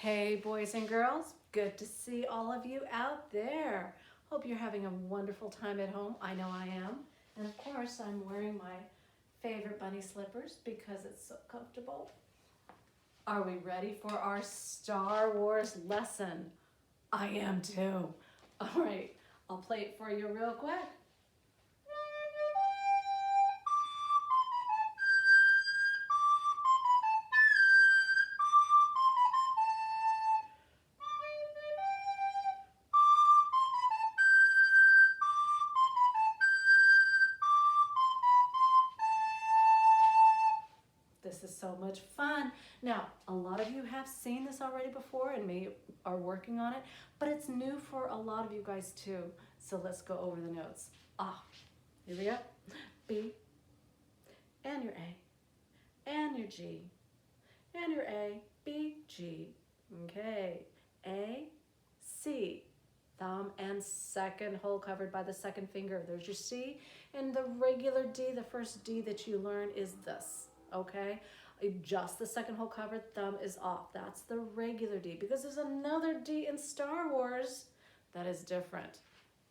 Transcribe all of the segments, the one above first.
Hey boys and girls, good to see all of you out there. Hope you're having a wonderful time at home. I know I am. And of course, I'm wearing my favorite bunny slippers because it's so comfortable. Are we ready for our Star Wars lesson? I am too. All right, I'll play it for you real quick. This is so much fun. Now, a lot of you have seen this already before and may are working on it, but it's new for a lot of you guys too. So let's go over the notes. Here we go. B, and your A, and your G, and your A, B, G. Okay, A, C, thumb and second hole covered by the second finger. There's your C, and the regular D, the first D that you learn is this. Okay, just the second hole covered, thumb is off. That's the regular D, because there's another D in Star Wars that is different.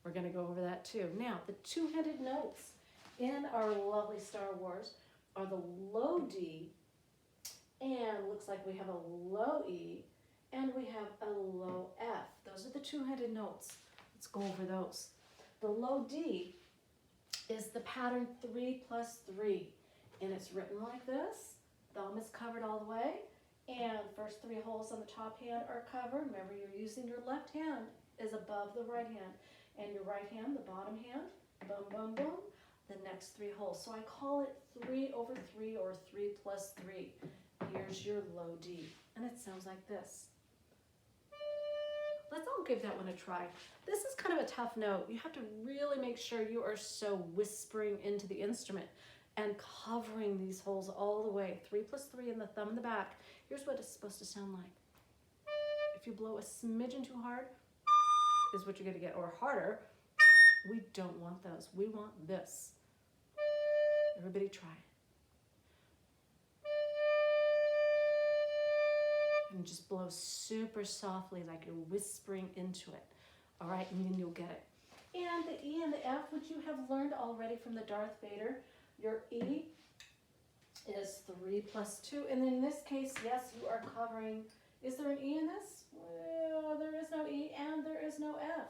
We're going to go over that too. Now, the two-headed notes in our lovely Star Wars are the low D, and looks like we have a low E, and we have a low F. Those are the two-headed notes. Let's go over those. The low D is the pattern 3+3. And it's written like this. Thumb is covered all the way, and first three holes on the top hand are covered. Remember, you're using your left hand is above the right hand, and your right hand, the bottom hand, boom, boom, boom, the next three holes. So I call it 3/3 or 3+3. Here's your low D, and it sounds like this. Let's all give that one a try. This is kind of a tough note. You have to really make sure you are so whispering into the instrument and covering these holes all the way. 3+3 in the thumb in the back. Here's what it's supposed to sound like. If you blow a smidgen too hard, is what you're gonna get, or harder. We don't want those. We want this. Everybody try it. And just blow super softly, like you're whispering into it. All right, and then you'll get it. And the E and the F, which you have learned already from the Darth Vader. Your E is 3+2, and in this case, yes, you are covering. Is there an E in this? Well, there is no E and there is no F.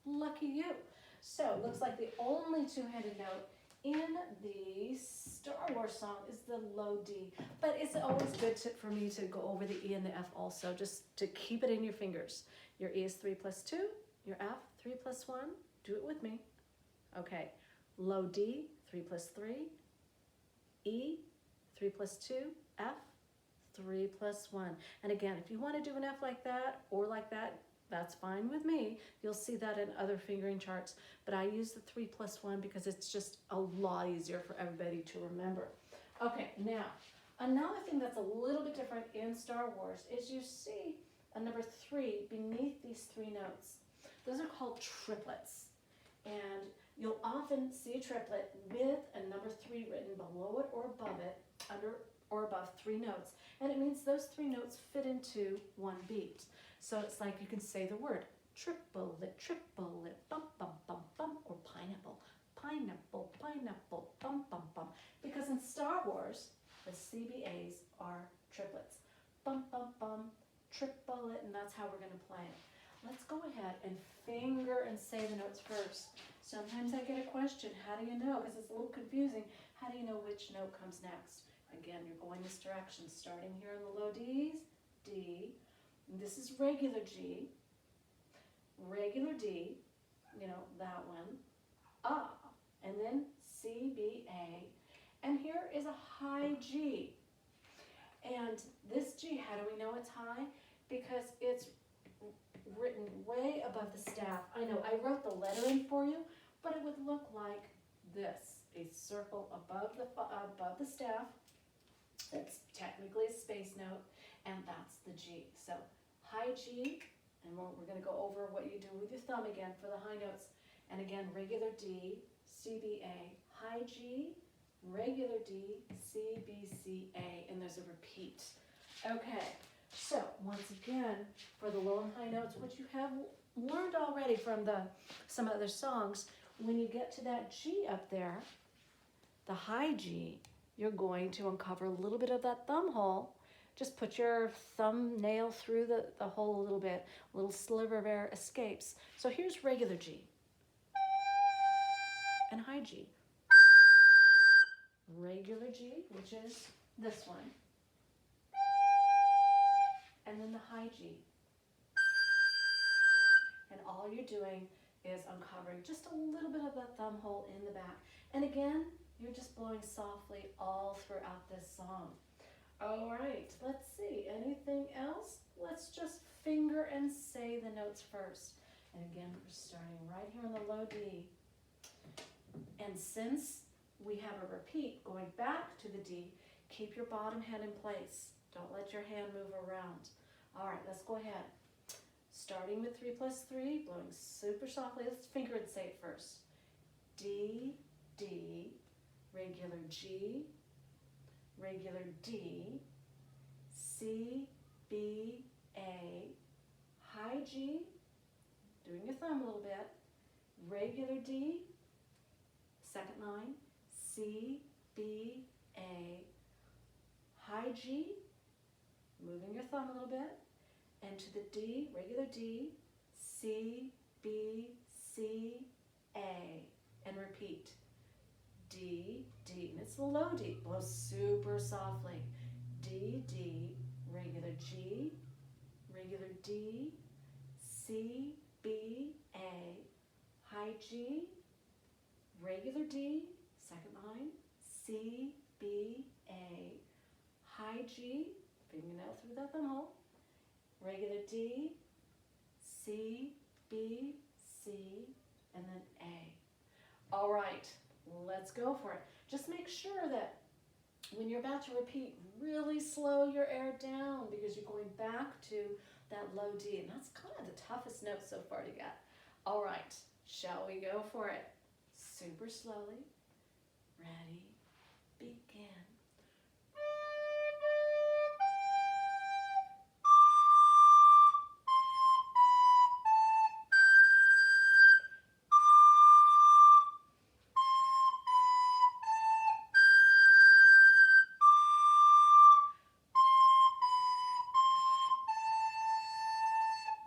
Lucky you. So it looks like the only two-handed note in the Star Wars song is the low D. But it's always good for me to go over the E and the F also, just to keep it in your fingers. Your E is 3+2, your F 3+1. Do it with me. Okay, low D, 3+3, E, 3+2, F, 3+1. And again, if you want to do an F like that or like that, that's fine with me. You'll see that in other fingering charts, but I use the 3+1 because it's just a lot easier for everybody to remember. Okay, now, another thing that's a little bit different in Star Wars is you see a number 3 beneath these three notes. Those are called triplets. And you'll often see a triplet with a number 3 written below it or above it, under or above three notes. And it means those three notes fit into one beat. So it's like you can say the word triplet, triplet, bum, bum, bum, bum, or pineapple, pineapple, pineapple, bum, bum, bum. Because in Star Wars, the CBAs are triplets. Bum, bum, bum, triplet, and that's how we're going to play it. Let's go ahead and finger and say the notes first. Sometimes I get a question, how do you know? Because it's a little confusing. How do you know which note comes next? Again, you're going this direction, starting here on the low Ds, D. And this is regular G, regular D, that one, and then C, B, A. And here is a high G. And this G, how do we know it's high? Because it's written way above the staff. I know I wrote the lettering for you, but it would look like this: a circle above the staff. That's technically a space note, and that's the G. So high G, and we're going to go over what you do with your thumb again for the high notes. And again, regular D, C, B, A, high G, regular D, C, B, C, A, and there's a repeat. Okay, So once again, for the low and high notes, which you have learned already from some other songs, when you get to that G up there, the high G, you're going to uncover a little bit of that thumb hole. Just put your thumbnail through the hole a little bit, a little sliver of air escapes. So here's regular G and high G. Regular G, which is this one, and then the high G. And all you're doing is uncovering just a little bit of that thumb hole in the back. And again, you're just blowing softly all throughout this song. All right, let's see, anything else? Let's just finger and say the notes first. And again, we're starting right here on the low D. And since we have a repeat going back to the D, keep your bottom hand in place. Don't let your hand move around. All right, let's go ahead. Starting with 3 plus 3, blowing super softly. Let's finger and say it first. D, D, regular G, regular D, C, B, A, high G, doing your thumb a little bit, regular D, second line, C, B, A, high G, moving your thumb a little bit, and to the D, regular D, C, B, C, A, and repeat. D, D, and it's the low D, blow super softly. D, D, regular G, regular D, C, B, A, high G, regular D, second line, C, B, A, high G, fingernail through that thumb hole, regular D, C, B, C, and then A. All right, let's go for it. Just make sure that when you're about to repeat, really slow your air down because you're going back to that low D, and that's kind of the toughest note so far to get. All right, shall we go for it? Super slowly. Ready, begin.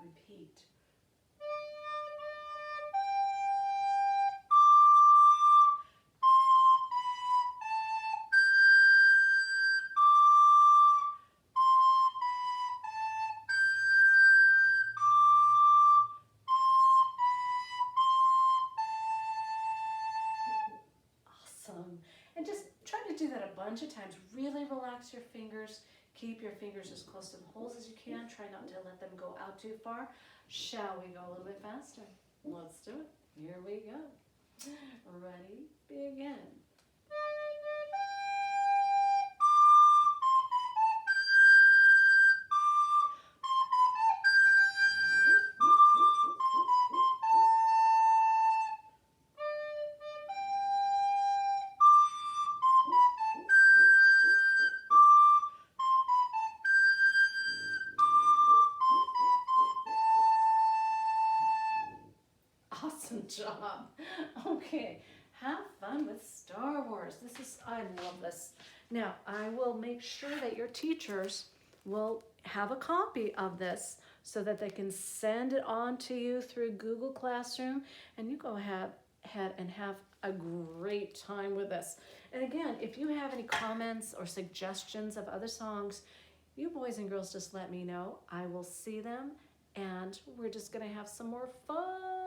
Repeat. Awesome. And just try to do that a bunch of times. Really relax your fingers. Keep your fingers as close to the holes as you can. Try not to let them go out too far. Shall we go a little bit faster? Let's do it. Here we go. Ready, begin. Awesome job. Okay, have fun with Star Wars. I love this. Now, I will make sure that your teachers will have a copy of this so that they can send it on to you through Google Classroom, and you go ahead and have a great time with this. And again, if you have any comments or suggestions of other songs, you boys and girls just let me know. I will see them, and we're just going to have some more fun